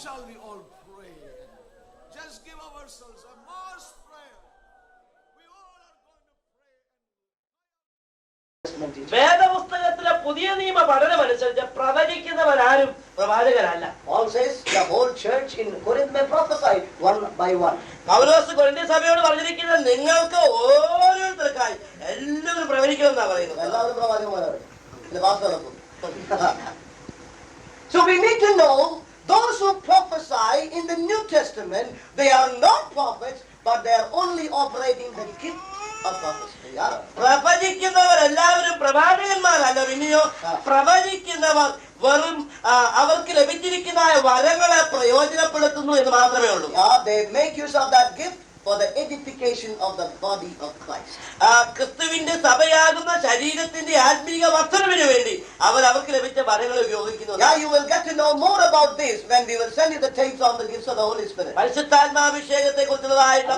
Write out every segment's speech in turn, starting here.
Shall we all pray? Just give ourselves a mass prayer. We all are going to pray. വേദപുസ്തകത്തിലെ പുതിയ നിയമ പഠനമനുസരിച്ച് പ്രവചിക്കുന്നവരാരും പ്രവാചകരല്ല. Paul says the whole church in Corinth may prophesy one by one. പൗലോസ് കൊരിന്ത്യ സഭയോട് പറഞ്ഞിരിക്കുന്നത് നിങ്ങൾക്ക് ഓരോരുത്തർക്കായി എല്ലാവരും പ്രവചിക്കണമെന്നാ പറയുന്നത്. എല്ലാവരും പ്രവാചകന്മാരാണ്. ഇത് വാസ്തവം. So we need to know those who prophesy in the New Testament, they are not prophets, but they are only operating the gift of prophecy. പ്രവചിക്കുന്നവരെല്ലാവരും പ്രവാചകന്മാരല്ല. പിന്നെയോ പ്രവചിക്കുന്നവർ വെറും അവർക്ക് ലഭിച്ചിരിക്കുന്ന വരങ്ങളെ പ്രയോജനപ്പെടുത്തുന്നു എന്ന് മാത്രമേ ഉള്ളൂ. They make use of that gift for the edification of the body of Christ. ക്രിസ്തുവിന്റെ സഭയാകുന്ന ശരീരത്തിന്റെ ആത്മീക വർദ്ധനവിന് വേണ്ടി അവർക്ക് ലഭിച്ച വരങ്ങൾ ഉപയോഗിക്കുന്നു. You will get to know more about this when we will send you the tapes on the gifts of the Holy Spirit. പരിശുദ്ധാത്മാഭിഷേകത്തെ കുറിച്ചുള്ളതായിട്ടുള്ള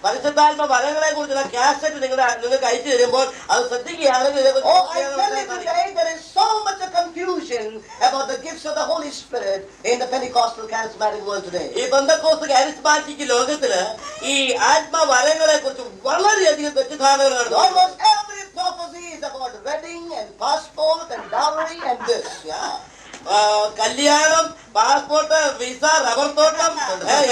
പരിശുദ്ധാത്മ വരങ്ങളെ കുറിച്ചുള്ള കാസറ്റ് നിങ്ങൾക്ക് അയച്ചു തരുമ്പോൾ അത് ശ്രദ്ധിക്കുകയാണെങ്കിൽ there is so much confusion about the gifts of the Holy Spirit in the Pentecostal charismatic world today. ഈ Pentecost charismatic ലോകത്തില് ഈ ആത്മവരങ്ങളെ കുറിച്ച് വളരെയധികം തെറ്റിദ്ധാരണകളാണ്. Almost every prophecy is about wedding and passport and dowry and this. കല്യാണം, passport, visa, rubber തോട്ടം,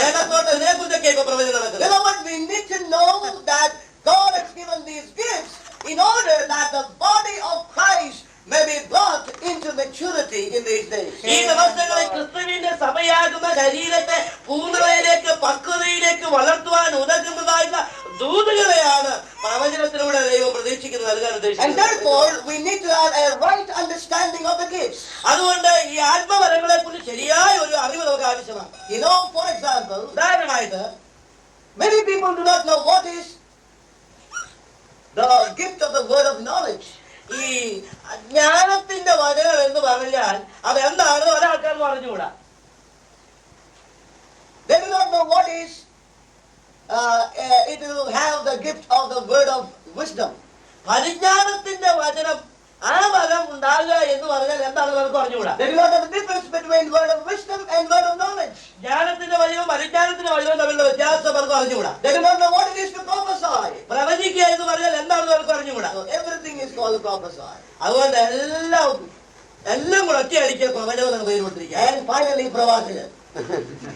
ഏലത്തോട്ടം, ഇതിനെ കുറിച്ചൊക്കെ ഇപ്പൊ പ്രവചനം നടക്കുന്നത്. We need to know that God has given these gifts in order that the body of Christ may be brought into maturity in these days. ഈ ദിവസങ്ങളിൽ ക്രിസ്തുവിന്റെ സഭയാകുന്ന ശരീരത്തെ പൂർണ്ണതയിലേക്ക് പക്വതയിലേക്ക് വളർത്തുവാൻ ഉതകുന്നതായിട്ടുള്ള ദൂതുകളെയാണ് പ്രവചനത്തിലൂടെ ദൈവം പ്രതീക്ഷിക്കുന്നത് നൽകാൻ ഉദ്ദേശിക്കുന്നത്. And therefore we need to have a right understanding of the gifts. അതുകൊണ്ട് ഈ ആത്മവരങ്ങളെ കുറിച്ച് ശരിയായ ഒരു അറിവ് നമുക്ക് ആവശ്യമാണ്. For example, ഉദാഹരണമായിട്ട് many people do not know what is the gift of the word of knowledge. ഈ ജ്ഞാനത്തിന്റെ വചനം എന്ന് പറഞ്ഞാൽ അത് എന്താണെന്ന് പല ആൾക്കാർക്ക് പറഞ്ഞുകൂടാ. They do not know what is it will have the gift of the word of wisdom. പരിജ്ഞാനത്തിന്റെ വചനം ആ വരം ഉണ്ടാകുക എന്ന് പറഞ്ഞാൽ എന്താണെന്ന് അവർക്ക് പറഞ്ഞുകൂടാ. They do not know the difference between word of wisdom and word of knowledge. ജ്ഞാനത്തിന്റെ വചനവും പരിജ്ഞാനത്തിന്റെ വചനവും തമ്മിലുള്ള വ്യത്യാസം അവർക്ക് പറഞ്ഞുകൂടാ. They do not know what it is to prophesy. പ്രവചിക്കുക എന്ന് പറഞ്ഞാൽ എന്താണെന്ന് അവർക്ക് പറഞ്ഞുകൂടാ. So everything is called prophesy. അതുകൊണ്ട് എല്ലാം കൂടെ ഒറ്റയടിക്ക് പ്രവചനം എന്ന് പേര് കൊടുത്തിരിക്കുക. And finally പ്രവാചകൻ.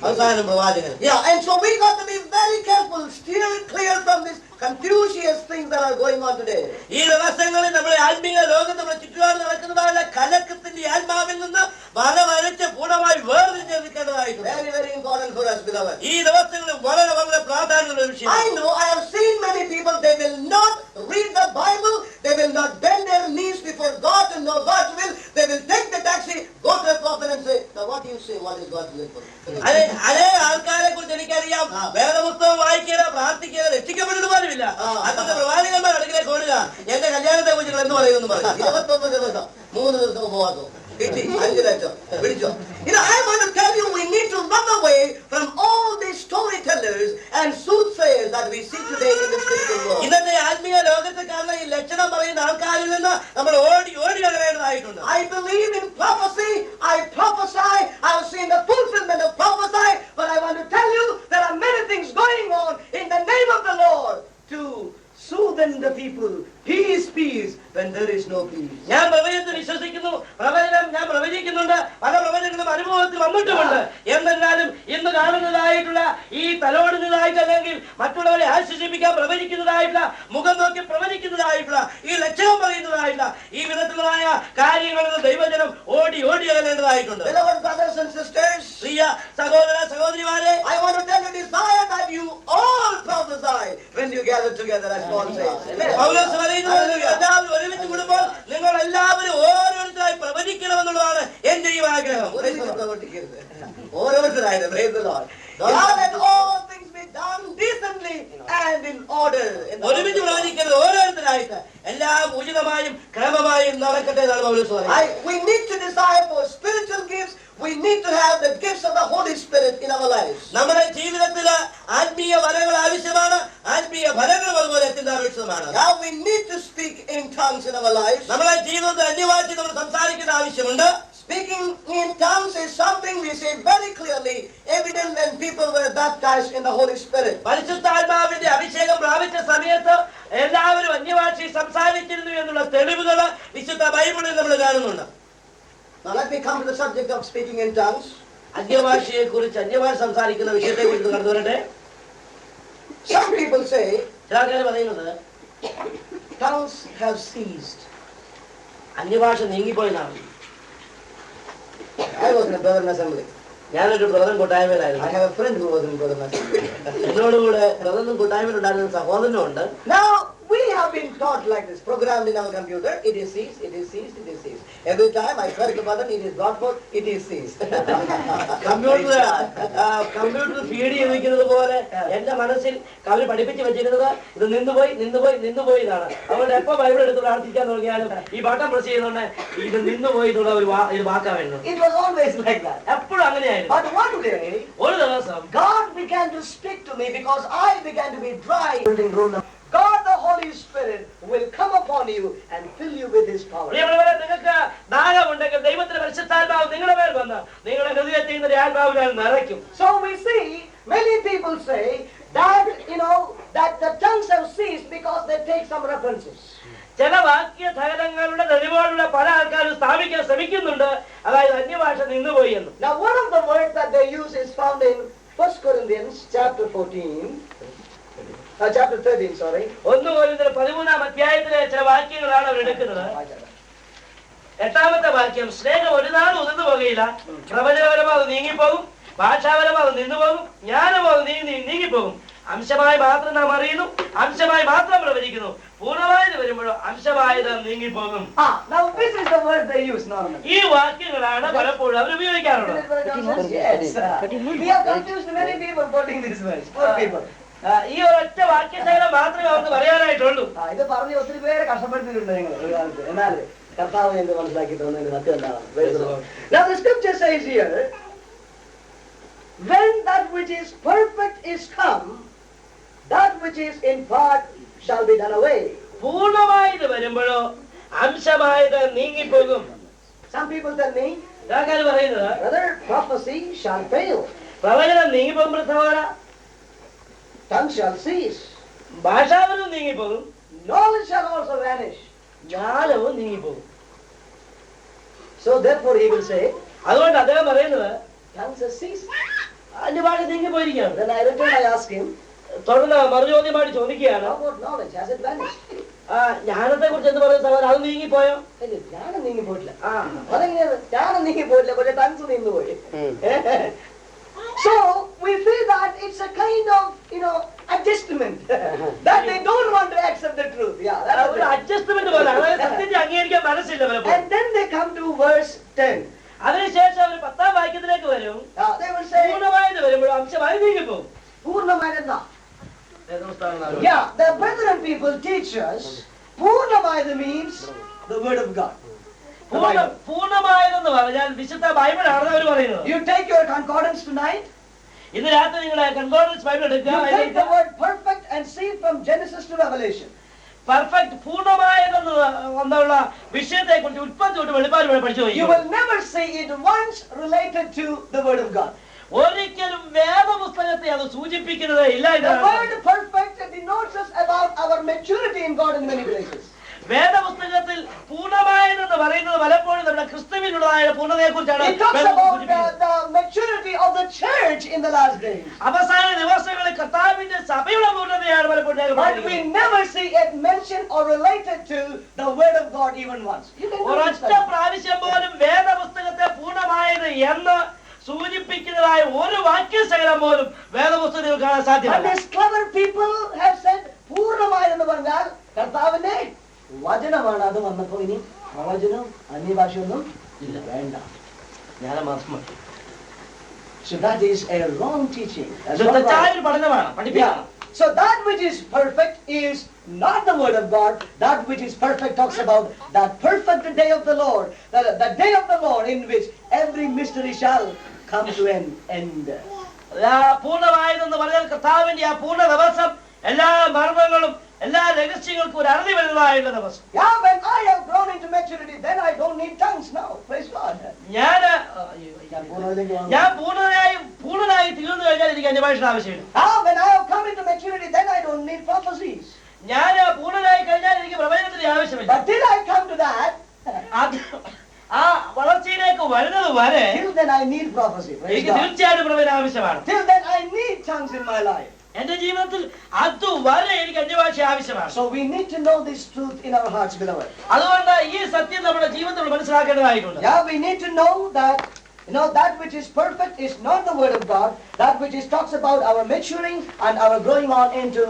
അവസാനം പ്രവാചകൻ. And so we got to be very careful, steer clear from this confucius things that are going on today. ഈ ദിവസങ്ങളിൽ നമ്മുടെ ആത്മീയ ലോകത്ത് നമ്മുടെ ചുറ്റുപാട് നടക്കുന്നതായ കലക്കത്തിന്റെ ആത്മാവിൽ നിന്ന് വരവരച്ച് പൂർണ്ണമായി വേർതിരിച്ച് നിൽക്കേണ്ടതായിട്ടുണ്ട്. Very, very important for us, beloved. ഈ ദിവസങ്ങളിൽ വളരെ വളരെ പ്രാധാന്യമുള്ള വിഷയം. I know, I have seen many people, they will not read the Bible, they will not bend their knees before God to know God's will. They will take the taxi, go to the prophet and say, now what do you say, what is God's will for you? അതേ ആൾക്കാരെ കുറിച്ച് എനിക്കറിയാം. വേദപുസ്തകം വായിക്കുക, പ്രാർത്ഥിക്കുക, രക്ഷിക്കപ്പെട്ടിട്ട് പോലുമില്ല. അന്നത്തെ പ്രവാചകന്മാർ അടുക്കിലേക്ക് ഓടുക, എന്റെ കല്യാണത്തെ കുറിച്ച് എന്ത് പറയുമെന്ന് പറഞ്ഞു. 29 ദിവസം 3 ദിവസം ഉപവാസം 5 ലക്ഷം പിടിച്ചോ. I want to tell you, we need to run away from all these storytellers and soothsayers that we see today in the spiritual world. ഇന്നത്തെ ആത്മീയ ലോകത്ത് കാണുന്ന ഈ ലക്ഷണം പറയുന്ന ആൾക്കാരിൽ നിന്ന് നമ്മൾ ഓടി അകലേണ്ടതായിട്ടുണ്ട്. I believe in prophecy, I prophesy, I have seen the fulfillment of prophecy, but I want to tell you there are many things going on in the name of the Lord to soothe the people. Peace, peace, when there is no peace. ഞാൻ പ്രവചനത്തിൽ വിശ്വസിക്കുന്നു. ഞാൻ പ്രവചിക്കുന്നുണ്ട്. പല പ്രവചനങ്ങളും അനുഭവത്തിൽ വന്നിട്ടുമുണ്ട്. എന്നാലും ഇന്ന് കാണുന്നതായിട്ടുള്ള ഈ തലോടുന്നതായിട്ട് അല്ലെങ്കിൽ മറ്റുള്ളവരെ ആശ്വസിപ്പിക്കാൻ പ്രവചിക്കുന്നതായിട്ടുള്ള മുഖം നോക്കി പ്രവചിക്കുന്നതായിട്ടുള്ള ഈ ലക്ഷ്യം പറയുന്നതായിട്ടുള്ള ഈ വിധത്തിലുള്ളതായ കാര്യങ്ങളിൽ ദൈവജനം ഓടി അകലേണ്ടതായിട്ടുണ്ട്. Beloved brothers and sisters, പ്രിയ സഹോദര സഹോദരിമാരെ, I want to tell you, desire that you all prophesy when you gather together, as Paul says. പൗലോസ് എല്ലാവരും ഒരുമിച്ച് കൂടുമ്പോൾ നിങ്ങൾ എല്ലാവരും ഓരോരുത്തരായി പ്രവചിക്കണമെന്നുള്ളതാണ് എന്റെ ഈ ആഗ്രഹം. ഓരോരുത്തരായിട്ട് let all things be done decently and in order. ഒരുമിച്ച് പ്രവചിക്കരുത്, ഓരോരുത്തരായിട്ട് എല്ലാം ഉചിതമായും ക്രമമായും നടക്കട്ടെ എന്നാണ് പൗലോസ് പറയുന്നത്. We need to desire for spiritual gifts. We need to have the gifts of the Holy Spirit in our lives. നമ്മുടെ ജീവിതത്തിൽ ആത്മീയ വരങ്ങൾ ആവശ്യമാണ്. ആത്മീയ ഫലങ്ങൾ അതുപോലെ അത്യന്താപേക്ഷിതമാണ്. Now we need to speak in tongues in our lives. നമ്മുടെ ജീവിതത്തിൽ അന്യഭാഷയിൽ നമ്മൾ സംസാരിക്കേണ്ട ആവശ്യമുണ്ട്. speaking in tongues is something we see very clearly evident when people were baptized in the Holy Spirit. പരിശുദ്ധാത്മാവിന്റെ അഭിഷേകം പ്രാപിച്ച സമയത്ത് എല്ലാവരും അന്യഭാഷയിൽ സംസാരിച്ചിരുന്നു എന്നുള്ള തെളിവുകൾ വിശുദ്ധ ബൈബിളിൽ നമ്മൾ കാണുന്നുണ്ട്. Now let me come to the subject of speaking in tongues. അന്യഭാഷയെ കുറിച്ച് അന്യഭാഷ സംസാരിക്കുന്ന വിഷയത്തെ കുറിച്ച് കടന്നു വരട്ടെ. Some people say ചില ആൾക്കാർ പറയുന്നത് tongues have ceased. അന്യഭാഷ നീങ്ങിപ്പോയതാണ്. I was in a Brethren assembly. ഞാനൊരു brethren കൂട്ടായ്മയിലായിരുന്നു. I have a friend who was in Brethren assembly. എന്നോടുകൂടെ ബ്രദറിനും കൂട്ടായ്മയിലുണ്ടായിരുന്ന സഹോദരനും ഉണ്ട്. Now we have been taught like this, programmed in our computer. It is ceased, it is ceased, it is ceased. Every time I press the button, it is brought forth, it is ceased. Computer feed ചെയ്ത് വെക്കുന്നത് പോലെ എന്റെ മനസ്സിൽ അവർ പഠിപ്പിച്ച് വെച്ചിരുന്നത് ഇത് നിന്നുപോയി എന്നാണ്. അതുകൊണ്ട് എപ്പോ ബൈബിൾ എടുത്ത് പ്രാർത്ഥിക്കാൻ തുടങ്ങിയാലും ഈ ബട്ടൺ പ്രസ് ചെയ്യുന്നതുകൊണ്ട് ഇത് നിന്നുപോയി എന്നുള്ള ഒരു വാക്കാ വരുന്നത്. It was always like that. എപ്പോഴും അങ്ങനെയായിരുന്നു. But one day, ഒരു ദിവസം God began to speak to me because I began to be dry. God the Holy Spirit will come upon you and fill you with His power. നിങ്ങൾക്ക് ദാഹമുണ്ടെങ്കിൽ ദൈവത്തിന്റെ പരിശുദ്ധാത്മാവ് നിങ്ങളുടെ മേൽ വന്ന് നിങ്ങളുടെ ഹൃദയത്തിൽ ആത്മാവിനാൽ നിറയ്ക്കും. So we see many people say that that the tongues have ceased because they take some references. ചില വാക്യധരങ്ങളുടെ തെളിവുകളുടെ പല ആൾക്കാരും സ്ഥാപിക്കാൻ ശ്രമിക്കുന്നുണ്ട്. അതായത് അന്യഭാഷ നിന്നുപോയി എന്ന്. Now one of the words that they use is found in 1 Corinthians chapter 13. Chapter 13, sorry. 1 Corinthians 13 അധ്യായത്തിലെ ചില വാക്യങ്ങളാണ് അവർ എടുക്കുന്നത്. 8ാമത്തെ വാക്യം, സ്നേഹം ഒരു നാൾ ഉതിർന്നു പോകുകയില്ല. പ്രവചനപരവും അത് നീങ്ങിപ്പോകും, ഭാഷാപരവും അത് നിന്നുപോകും, ജ്ഞാനവും അത് നീങ്ങിപ്പോകും. അംശമായി മാത്രം നാം അറിയുന്നു, അംശമായി മാത്രം പ്രവചിക്കുന്നു. പൂർണ്ണമായത് വരുമ്പോഴോ അംശമായത് നീങ്ങിപ്പോകും. Now this is the word they use normally. ഈ വാക്യങ്ങളാണ് പലപ്പോഴും അവർ ഉപയോഗിക്കാറുള്ളത്. Yes. We have confused many people quoting these words. Poor people. ഈ ഒരൊറ്റ വാക്യശകലം മാത്രമേ അവർക്ക് പറയാനായിട്ടുള്ളൂ. ഇത് പറഞ്ഞ് ഒത്തിരി പേരെ കഷ്ടപ്പെടുത്തിയിട്ടുണ്ട് നിങ്ങൾ ഒരു കാലത്ത്. എന്നാൽ കർത്താവ് എന്ന് മനസ്സിലാക്കി തന്നതിന് സത്യം എന്താണ്? Now the scripture says here, when that which is perfect is come, that which is in part shall be done away. പൂർണ്ണമായത് വരുമ്പോഴോ അംശമായത് നീങ്ങിപ്പോകും. Some people tell me, ആൾക്കാർ പറയുന്നത് brother, prophecy shall fail, പ്രവചനം നീങ്ങിപ്പോകും, സഹോദരാ tongue shall cease, ഭാഷാപരവും നീങ്ങിപ്പോകും, knowledge shall also vanish. ജ്ഞാനവും നീങ്ങിപ്പോകും. So therefore he will say, അതുകൊണ്ട് അദ്ദേഹം പറയുന്നത് tongues have ceased. അന്യഭാഷ നീങ്ങിപ്പോയിരിക്കുകയാണ്. Then I return, I ask him, തുടർന്ന് മറുചോദ്യമായിട്ട് ചോദിക്കുകയാണ്, how about knowledge? Has it vanished? ജ്ഞാനത്തെ കുറിച്ച് എന്ത് പറയുന്ന സഹോദരൻ, അത് നീങ്ങിപ്പോയോ? ജ്ഞാനം നീങ്ങി പോയിട്ടില്ല. അതെങ്ങനെയാണ്? ജ്ഞാനം നീങ്ങി പോയിട്ടില്ല, പക്ഷെ ടങ്സ് നീങ്ങി പോയി. So we feel that it's a kind of adjustment that they don't want to accept the truth. Yeah, that's ഒരു അഡ്ജസ്റ്റ്മെന്റ് പോലെ, അതായത് സത്യത്തെ അംഗീകരിക്കാൻ മനസ്സില്ല പലപ്പോഴും. And then they come to verse 10. അതിനുശേഷം അവർ 10ാം വാക്യത്തിലേക്ക് വരും. They will say, പൂർണ്ണമായത് വരുമ്പോഴും അംശമായി നീങ്ങിപ്പോകും. പൂർണ്ണമായതെന്താ? Yeah, the brethren people teach us പൂർണ്ണമായത് means the word of God. പൂർണ്ണമായതെന്ന് പറഞ്ഞാൽ വിശുദ്ധ ബൈബിൾ ആണെന്ന് അവർ പറയുന്നത്. You take your concordance tonight. ഇന്ന് രാത്രി നിങ്ങളുടെ കൺകോർഡൻസ് ബൈബിൾ എടുക്കുക. You take the word perfect and see from Genesis to Revelation. Perfect പൂർണ്ണമായതെന്നുള്ള വിഷയത്തെ കുറിച്ച് ഉൽപ്പത്തി തൊട്ട് വെളിപ്പാട് വരെ പഠിച്ചു പോയി. You will never see it once related to the word of God. ഒരിക്കലും വേദപുസ്തകത്തെ അത് സൂചിപ്പിക്കുന്നതേ ഇല്ല. The word perfect denotes us about our maturity in God in many places. വേദപുസ്തകത്തിൽ പൂർണ്ണമായതെന്ന് പറയുന്നത് പലപ്പോഴും നമ്മുടെ ക്രിസ്തുവിനുള്ളതായ പൂർണ്ണതയെ കുറിച്ചാണ്. It talks about the maturity of the church in the last days. അവസാന ദിവസങ്ങളിൽ കർത്താവിന്റെ സഭയുടെ പൂർണ്ണതയാണ് പലപ്പോഴും. But we never see it mentioned or related to the word of God even once. ഒരൊറ്റ പ്രാവശ്യം പോലും വേദപുസ്തകത്തെ പൂർണ്ണമായത് എന്ന് സൂചിപ്പിക്കുന്നതായ ഒരു വാക്യശകലം പോലും വേദപുസ്തകത്തിൽ കാണാൻ സാധ്യമല്ല. These clever people have said പൂർണ്ണമായെന്ന് പറഞ്ഞാൽ കർത്താവിന്റെ വചനമാണ്. അത് വന്നപ്പോ ഇനി പ്രവചനം അന്യഭാഷയൊന്നും ഇല്ല, വേണ്ട, ജ്ഞാനം മാത്രം മതി. So that is a wrong teaching. So that which is perfect is not the word of God. That which is perfect talks about that perfect day of the Lord, the day of the Lord in which every mystery shall come to an end. പൂർണ്ണമായതെന്ന് പറഞ്ഞാൽ കർത്താവിന്റെ ആ പൂർണ്ണ ദിവസം എല്ലാ മർമ്മങ്ങളും എല്ലാ രഹസ്യങ്ങൾക്കും ഒരു അറിവ് വരുന്നതായുള്ള ദിവസം. Yeah, when I have grown into maturity, then I don't need tongues now. Praise God. ഞാൻ പൂർണ്ണനായി തീർന്നു കഴിഞ്ഞാൽ എനിക്ക് അന്യഭാഷ ആവശ്യമില്ല. When I have come into maturity, then I don't need prophecies. ഞാൻ പൂർണ്ണനായി കഴിഞ്ഞാൽ എനിക്ക് പ്രവചനത്തിന്റെ ആവശ്യമില്ല. But till I come to that, ആ വളർച്ചയിലേക്ക് വരുന്നത് വരെ till then I need prophecy. Praise എനിക്ക് God. തീർച്ചയായിട്ടും പ്രവചനം ആവശ്യമാണ്. Till then I need tongues in my life. എന്റെ ജീവിതത്തിൽ അതുവരെ എനിക്ക് അന്യഭാഷ ആവശ്യമാണ്. So we need to know this truth in our hearts, beloved. അതുകൊണ്ട് ഈ സത്യം നമ്മുടെ ജീവിതത്തിൽ മനസ്സിലാക്കേണ്ടതായിട്ടുണ്ട്. Yeah, we need to know that, that which is perfect is not the word of God. That which is talks about our maturing and our growing on into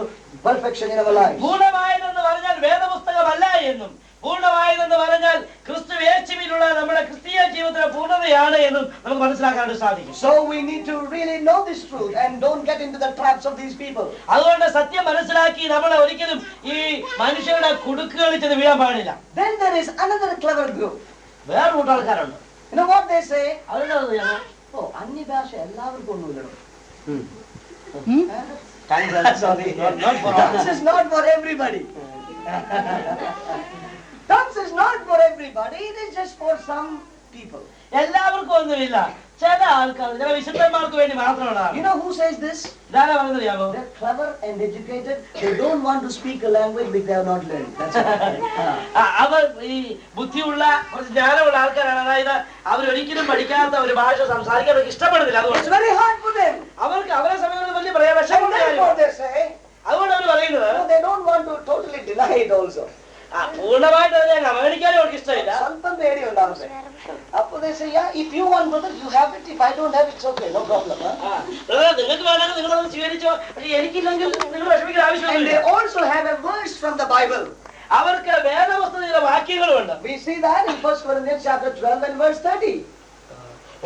perfection in our lives. പൂർണ്ണമായതെന്ന് പറഞ്ഞാൽ വേദപുസ്തകമല്ല എന്നും പൂർണ്ണമായതെന്ന് പറഞ്ഞാൽ ക്രിസ്തു യേശുവിലുള്ള നമ്മുടെ ക്രിസ്തീയ ജീവിതത്തിലെ പൂർണ്ണതയാണ് എന്നും നമുക്ക് മനസ്സിലാക്കാനായിട്ട് സാധിക്കും. So we need to really know this truth and don't get into the traps of these people. അതുകൊണ്ട് സത്യം മനസ്സിലാക്കി നമ്മൾ ഒരിക്കലും ഈ മനുഷ്യരുടെ കുടുക്കുകളിൽ ചെന്ന് വീഴാൻ പാടില്ല. Then there is another clever group. വേറെ കൂട്ടാൾക്കാരുണ്ട്. You know what they say? അവരുടെ അന്യഭാഷ എല്ലാവർക്കും ഒന്നുമില്ലല്ലോ. Sorry, not for all. Tongues is not for everybody. Tongues is not for everybody. It is just for some people. എല്ലാവർക്കും ഒന്നുമില്ല, ചില ആൾക്കാർ, ചില വിശുദ്ധന്മാർക്ക് വേണ്ടി മാത്രമുള്ളതാണ്. You know who says this? ഇതാരാ പറഞ്ഞറിയാമോ? They're clever and educated. They don't want to speak a language which they have not learned. That's it. അവർ ഈ ബുദ്ധിയുള്ള കുറച്ച് ജ്ഞാനമുള്ള ആൾക്കാരാണ്. അതായത് അവരൊരിക്കലും പഠിക്കാത്ത ഒരു ഭാഷ സംസാരിക്കാൻ അവർക്ക് ഇഷ്ടപ്പെടുന്നില്ല. അതുകൊണ്ട് It's very hard for them. അവർക്ക് അവരെ സമയത്ത് വലിയ വിഷമമുണ്ട്. Therefore they say, അതുകൊണ്ട് അവർ പറയുന്നത് they don't want to totally deny it also. പൂർണ്ണമായിട്ട് അത് ഞാൻ അവഗണിക്കാനും അവർക്ക് ഇഷ്ടമില്ല. Something very ഉണ്ടാവും. Appo they say, yeah, if you want, brother, you have it. If I don't have it, it's okay, no problem. നിങ്ങൾക്ക് വേണമെങ്കിൽ നിങ്ങളത് സ്വീകരിച്ചോ, പക്ഷെ എനിക്കില്ലെങ്കിൽ നിങ്ങൾ വിഷമിക്കുന്ന And ആവശ്യമില്ല. they also have a verse from the Bible. അവർക്ക് വേദപുസ്തകത്തിലെ വാക്യങ്ങളുണ്ട്. We see that in 1 Corinthians chapter 12 and verse 30.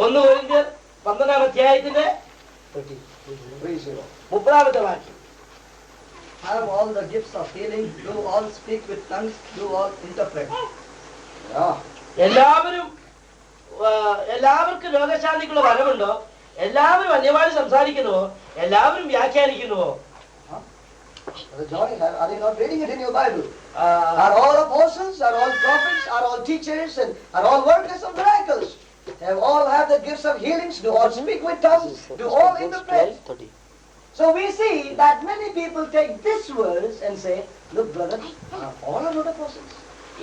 1 കൊരിന്ത്യർ 12-ാം അധ്യായത്തിന്റെ 30-ാമത്തെ വാക്യം. Have all the gifts of healing, do all speak with tongues, do all interpret. എല്ലാവർക്കും രോഗശാന്തിക്കുള്ള വരമുണ്ടോ? എല്ലാവരും അന്യഭാഷ സംസാരിക്കുന്നുവോ? എല്ലാവരും വ്യാഖ്യാനിക്കുന്നുവോ? Are you not reading it in your Bible? Are all apostles, are all prophets, are all teachers, and are all workers of miracles? All have the gifts of healings, do all speak with tongues, do all interpret. So we see that many people take this verse and say, look brother, all are not apostles.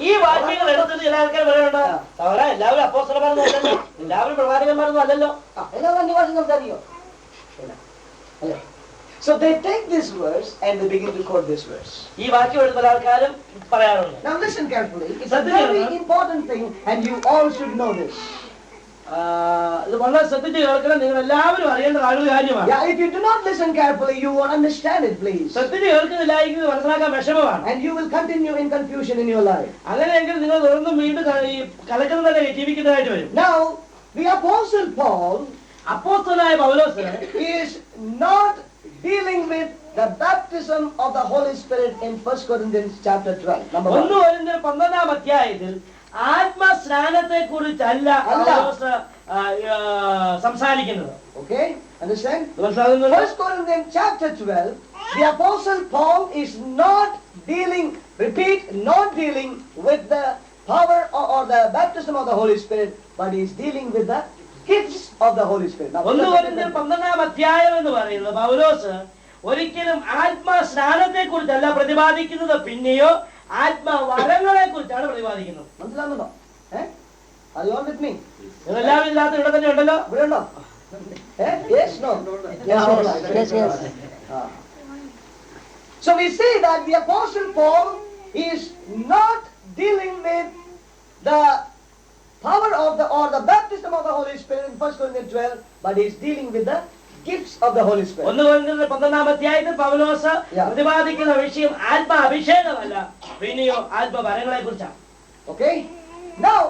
ഈ വാക്യങ്ങൾ എടുത്തിട്ട് ചില ആൾക്കാർ പറയുന്നുണ്ട്, അവരാ എല്ലാവരും അപ്പോസ്തലന്മാരൊന്നും അല്ലല്ലോ, എല്ലാവരും പ്രവാചകന്മാരൊന്നും അല്ലല്ലോ. So they take this verse and they begin to quote this verse. ഈ വാക്യം എടുത്ത ആൾക്കാരും പറയാറുണ്ട്. Now listen carefully. It's a very important thing and you all should know this. ഇത് വളരെ ശ്രദ്ധിച്ച് കേൾക്കണം, നിങ്ങൾ എല്ലാവരും അറിയേണ്ട ഒരു കാര്യമാണ്. Yeah, if you do not listen carefully, you won't understand it, please. ശ്രദ്ധിച്ച് കേൾക്കുന്നില്ലായിരിക്കും മനസ്സിലാക്കാൻ വിഷമമാണ്. And you will continue in confusion in your life. അങ്ങനെയെങ്കിൽ നിങ്ങൾ തുടർന്നും വീണ്ടും ഈ കലക്കം തന്നെ ജീവിക്കുന്നതായിട്ട് വരും. Now, the Apostle Paul അപ്പോസ്തലനായ പൗലോസ് is not dealing with the baptism of the Holy Spirit in 1 Corinthians chapter 12. Number 1. 1 കൊരിന്ത്യർ 12-ാം അധ്യായത്തിൽ ആത്മസ്നാനത്തെ കുറിച്ചല്ല പൗലോസ് സംസാരിക്കുന്നത്. Okay, understand? 1 Corinthians chapter 12, the Apostle Paul is not dealing with the power or the baptism of the Holy Spirit, but he is dealing with the gifts of the Holy Spirit. 1 കൊരിന്ത്യർ 12-ാം അധ്യായം എന്ന് പറയുന്നത് പൗലോസ് ഒരിക്കലും ആത്മസ്നാനത്തെ കുറിച്ചല്ല പ്രതിപാദിക്കുന്നത്, പിന്നെയോ ആത്മവരങ്ങളെ കുറിച്ചാണ് പ്രതിപാദിക്കുന്നത്. മനസ്സിലാകുന്നുണ്ടോ? Are you all with me? നിങ്ങളെല്ലാവരും ഇതിനകത്ത് ഇവിടെ തന്നെ ഉണ്ടല്ലോ? ഇവിടെ ഉണ്ടോ? Yes, no? Yes. So we see that the Apostle Paul is not dealing with the power of the baptism of the Holy Spirit in 1 Corinthians 12, but he is dealing with the gifts of the Holy Spirit. 1 കൊരിന്ത്യർ 12-ാം അധ്യായത്തിൽ പൗലോസ് പ്രതിപാദിക്കുന്ന വിഷയം ആത്മാഭിഷേകമല്ല, പിന്നെയോ ആത്മവരങ്ങളെ കുറിച്ചാണ്. Okay? Now,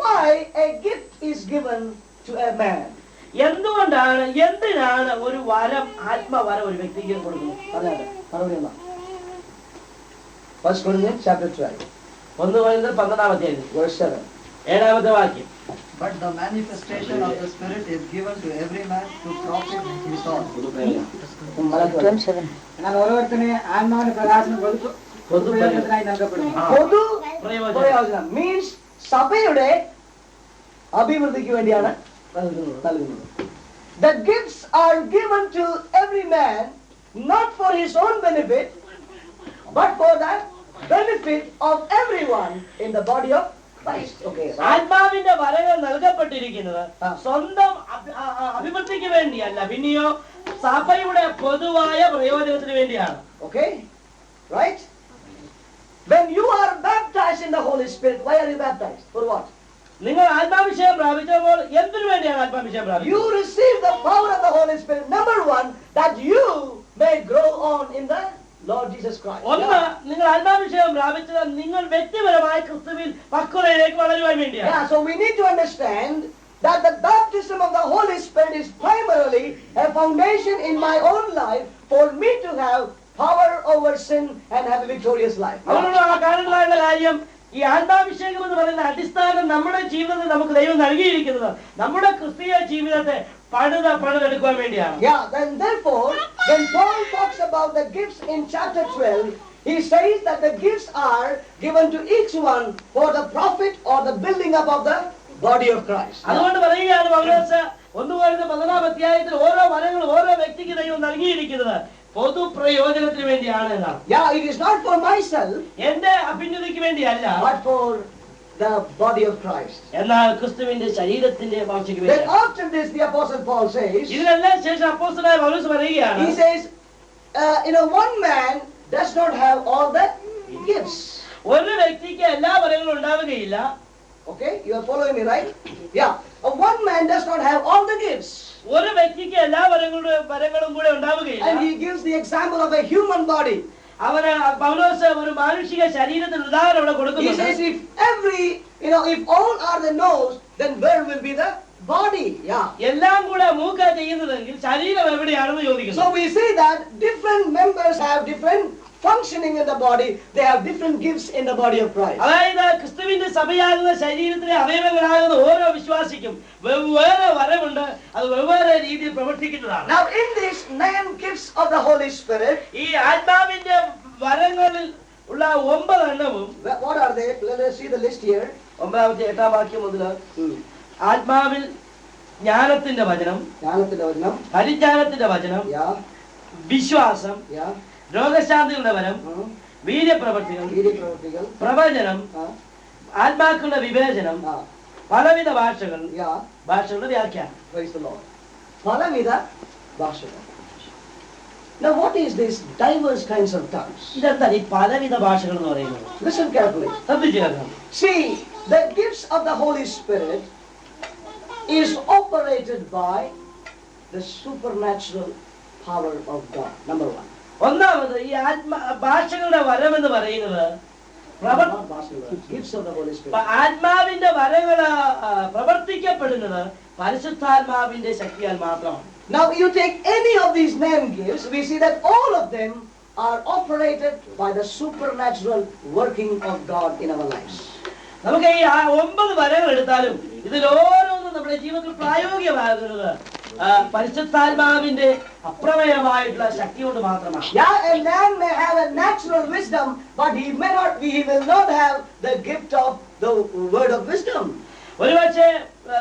why a gift is given to a man? എന്തിനാണ് ഒരു വരം, ആത്മവരം ഒരു വ്യക്തിക്ക് കൊടുക്കുന്നത്? മറുപടി 1 Corinthians chapter 12. 1 കൊരിന്ത്യർ 12-ാം അധ്യായം verse 7. 7-ാമത്തെ വാക്യം. But the manifestation of the Spirit is given to every man to profit his own. ನಾನು ಓರೋರ್ತನೆ ಆತ್ಮವನ್ನು ಪ್ರಕಾಶನ പൊതുപ്രയോജനത്തിനായി നൽകപ്പെടുന്നു. പൊതു പ്രയോജനം. പ്രയോജനം മീൻസ് സഭയുടെ അഭിവൃദ്ധിക്ക് വേണ്ടിയാണ് നൽകുന്നത്. The gifts are given to every man not for his own benefit but for the benefit of everyone in the body of Christ. Okay. ആത്മാവിന്റെ വരങ്ങൾ നൽകപ്പെട്ടിരിക്കുന്നത് ആ. സ്വന്തം അഭിവൃദ്ധിക്ക് വേണ്ടിയല്ല, പിന്നെയോ സഭയുടെ പൊതുവായ പ്രയോജനത്തിന് വേണ്ടിയാണ്. Okay? Right? When you are baptized in the Holy Spirit, why are you baptized? For what? നിങ്ങൾ ആത്മാഭിഷേകം പ്രാപിച്ചപ്പോൾ എന്തിനു വേണ്ടിയാണ് ആത്മാഭിഷേകം You പ്രാപിച്ചത്? receive the power of the Holy Spirit. Number one, that you may grow on in the Lord Jesus Christ. ഒന്ന്, നിങ്ങൾ ആത്മാഭിഷേകം പ്രാപിച്ചത് നിങ്ങൾ വ്യക്തിപരമായ ക്രിസ്തുവിൽ പക്വതയിലേക്ക് വളരുവാൻ വേണ്ടിയാണ്. Yeah, so we need to understand that the baptism of the Holy Spirit is primarily a foundation in my own life for me to have power over sin and have a victorious life. അതുകൊണ്ടുള്ള ആ കാരണമുള്ള കാര്യം, ഈ ആത്മാഭിഷേകം എന്ന് പറയുന്ന അടിസ്ഥാനം നമ്മുടെ ജീവിതത്തിൽ നമുക്ക് ദൈവം നൽകിയിരിക്കുന്നത് നമ്മുടെ ക്രിസ്തീയ ജീവിതത്തെ പണിതെടുക്കുവാൻ വേണ്ടിയാണ്. Yeah, then therefore, when Paul talks about the gifts in chapter 12, he says that the gifts are given to each one for the profit or the building up of the body of Christ. അതുകൊണ്ട് പറയുകയാണ് പൗലോസ് 1 അധ്യായത്തിൽ ഓരോ വരങ്ങളും ഓരോ വ്യക്തിക്ക് ദൈവം നൽകിയിരിക്കുന്നത് പൊതു പ്രയോജനത്തിന് വേണ്ടിയാണ് എന്നാണ്. Yeah, it is not for myself, എന്റെ അഭ്യുന്നതിക്ക് വേണ്ടിയല്ല, but for the body of Christ. എന്നാൽ ക്രിസ്തുവിന്റെ ശരീരത്തിന്റെ വളർച്ചയ്ക്ക് Then വേണ്ടിയാണ്. after this, the Apostle Paul says, ഇതിനെല്ലാം ശേഷം അപ്പോസ്തലനായ പൗലോസ് പറയുകയാണ്, he says, one man does not have all the gifts. ഒരു വ്യക്തിക്ക് എല്ലാ വരങ്ങളും ഉണ്ടാവുകയില്ല. Okay, you are following me, right? Yeah, one man does not have all the gifts. ഒരു വ്യക്തിക്ക് എല്ലാ വരങ്ങളും കൂടെ ഉണ്ടാവുകയില്ല. And he gives the example of a human body. അവന് പൗലോസ് ഒരു മാനുഷിക ശരീരത്തിന് ഉദാഹരണം ഇവിടെ He കൊടുക്കുന്നുണ്ട്. says if all are the nose, then where will be the body? Yeah. എല്ലാം കൂടെ മൂക്ക ചെയ്യുന്നതെങ്കിൽ ശരീരം എവിടെയാണെന്ന് ചോദിക്കുന്നു. So we see that different members have different functioning in the body. They have different gifts in the body of Christ. അതായത് ക്രിസ്തുവിന്റെ സഭയാകുന്ന ശരീരത്തിലെ അവയവങ്ങളാകുന്ന ഓരോ വിശ്വാസിക്കും വെവ്വേറെ വരമുണ്ട്, അത് വെവ്വേറെ രീതിയിൽ പ്രവർത്തിക്കുന്നതാണ്. Now in these 9 gifts of the Holy Spirit, ഈ ആത്മാവിന്റെ വരങ്ങളിൽ ഉള്ള 9 എണ്ണവും, what are they? Let us see the list here. 9-ാമത്തെ 8-ാം വാക്യം മുതൽ ആത്മാവിൽ ജ്ഞാനത്തിന്റെ വചനം, ജ്ഞാനത്തിന്റെ വചനം, പരിജ്ഞാനത്തിന്റെ വചനം, yeah, വിശ്വാസം, yeah, രോഗശാന്തിയുടെ വരം, വീര്യപ്രവർത്തികൾ, വീര്യപ്രവൃത്തികൾ, പ്രവചനം, ആത്മാക്കളുടെ വിവേചനം, പലവിധ ഭാഷകൾ, yeah, ഭാഷകളുടെ വ്യാഖ്യാനം. praise the Lord. പലവിധ ഭാഷകൾ. Now what is this diverse kinds of tongues? ഇതെന്താണ് ഈ പലവിധ ഭാഷകൾ എന്ന് പറയുന്നത്? Listen carefully. ശ്രദ്ധിച്ചു കേൾക്കണം. See, the gifts of the Holy Spirit is operated by the supernatural power of God. Number one. ഒന്നാമത് ഈ ഭാഷകളുടെ വരം എന്ന് പറയുന്നത് Gifts of the Holy Spirit. ആത്മാവിന്റെ വരങ്ങൾ പ്രവർത്തിക്കപ്പെടുന്നത് പരിശുദ്ധാത്മാവിന്റെ ശക്തിയാൽ മാത്രമാണ്. Now you take any of these 9 gifts, we see that all of them are operated by the supernatural working of God in our lives. നമുക്ക് ഈ 9 വരങ്ങൾ എടുത്താലും ഇതിൽ ഓരോന്നും നമ്മുടെ ജീവിതത്തിൽ പ്രായോഗികമാകുന്നത് പരിശുദ്ധാത്മാവിന്റെ അപ്രമേയമായിട്ടുള്ള ശക്തി കൊണ്ട് മാത്രമാണ്. Yeah, a man may have a natural wisdom, but he will not have the gift of the word of wisdom. ഒരുപക്ഷെ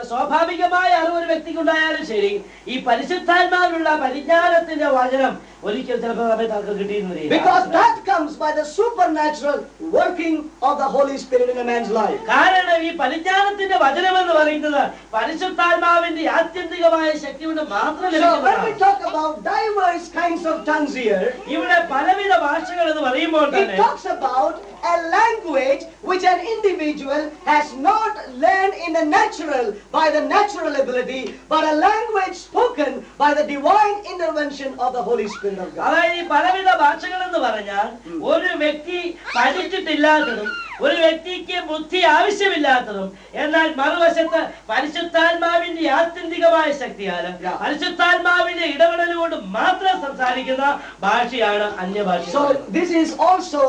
സ്വാഭാവികമായ അറിവ് ഒരു വ്യക്തിക്ക് ഉണ്ടായാലും ശരി, ഈ പരിശുദ്ധാത്മാവിലുള്ള പരിജ്ഞാനത്തിന്റെ വചനം ഒരിക്കൽ ചിലപ്പോൾ സമയത്ത് കിട്ടിയിരുന്നില്ല. Because that comes by the supernatural working of the Holy Spirit in a man's life. കാരണം ഈ പരിജ്ഞാനത്തിന്റെ വചനം എന്ന് പറയുന്നത് പരിശുദ്ധാത്മാവിന്റെ ആത്യന്തികമായ ശക്തി കൊണ്ട് മാത്രം So when we ലഭിക്കുന്നതാണ്. talk about diverse kinds of tongues here, ഇവിടെ പലവിധ ഭാഷകൾ എന്ന് പറയുമ്പോൾ it തന്നെ talks about a language which an individual has not learned in the natural by the natural ability, but a language spoken by the divine intervention of the Holy Spirit of God. അതായത് ഈ പലവിധ ഭാഷകൾ എന്ന് പറഞ്ഞാൽ ഒരു വ്യക്തി പഠിച്ചിട്ടില്ലാത്തതും ഒരു വ്യക്തിക്ക് ബുദ്ധി ആവശ്യമില്ലാത്തതും എന്നാൽ മറുവശത്ത് പരിശുദ്ധാത്മാവിന്റെ ആത്യന്തികമായ ശക്തിയാൽ പരിശുദ്ധാത്മാവിന്റെ ഇടപെടൽ കൊണ്ട് മാത്രം സംസാരിക്കുന്ന ഭാഷയാണ് അന്യഭാഷ. So this is also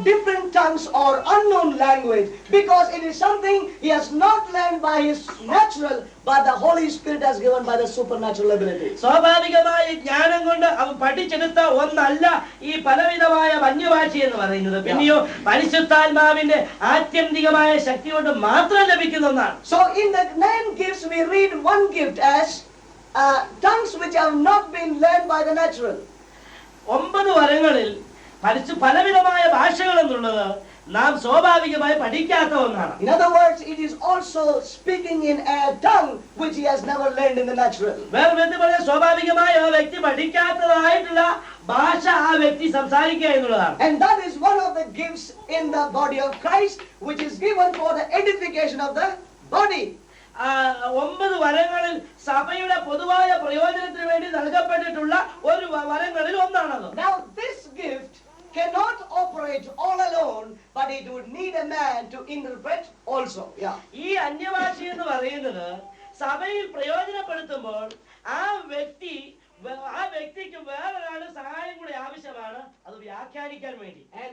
different tongues or unknown language, because it is something he has not learned by his natural, but the Holy Spirit has given by the supernatural ability. സ്വാഭാവികമായ ജ്ഞാനം കൊണ്ട് അവൻ പഠിച്ചെടുത്ത ഒന്നല്ല ഈ പലവിധമായ മഞ്ഞുഭാഷ എന്ന് പറയുന്നത്. പിന്നെയോ പരിശുദ്ധാത്മാവിന്റെ ആത്യന്തികമായ ശക്തി കൊണ്ട് മാത്രം ലഭിക്കുന്ന ഒന്നാണ്. So in the 9 gifts we read one gift as tongues which have not been learned by the natural. 9 വരങ്ങളിൽ പലവിധമായ ഭാഷകൾ എന്നുള്ളത് നാം സ്വാഭാവികമായി പഠിക്കാത്ത ഒന്നാണ്. In other words, it is also speaking in a tongue which he has never learned in the natural. വേറെ വിധത്തിൽ പറഞ്ഞാൽ സ്വാഭാവികമായി ആ വ്യക്തി പഠിക്കാത്തതായിട്ടുള്ള ഭാഷ ആ വ്യക്തി സംസാരിക്കുക എന്നുള്ളതാണ്. And that is one of the gifts in the body of Christ which is given for the edification of the body. 9 വരങ്ങളിൽ സഭയുടെ പൊതുവായ പ്രയോജനത്തിന് വേണ്ടി നൽകപ്പെട്ടിട്ടുള്ള ഒരു വരങ്ങളിൽ ഒന്നാണത്. Now this gift cannot operate all alone, but it would need a man to interpret also. Yeah. ഈ അന്യഭാഷ എന്ന് പറയുന്നത് സഭയിൽ പ്രയോജനപ്പെടുത്തുമ്പോൾ ആ വ്യക്തിക്ക് വേറൊരാളുടെ സഹായം കൂടി ആവശ്യമാണ് അത് വ്യാഖ്യാനിക്കാൻ വേണ്ടി. And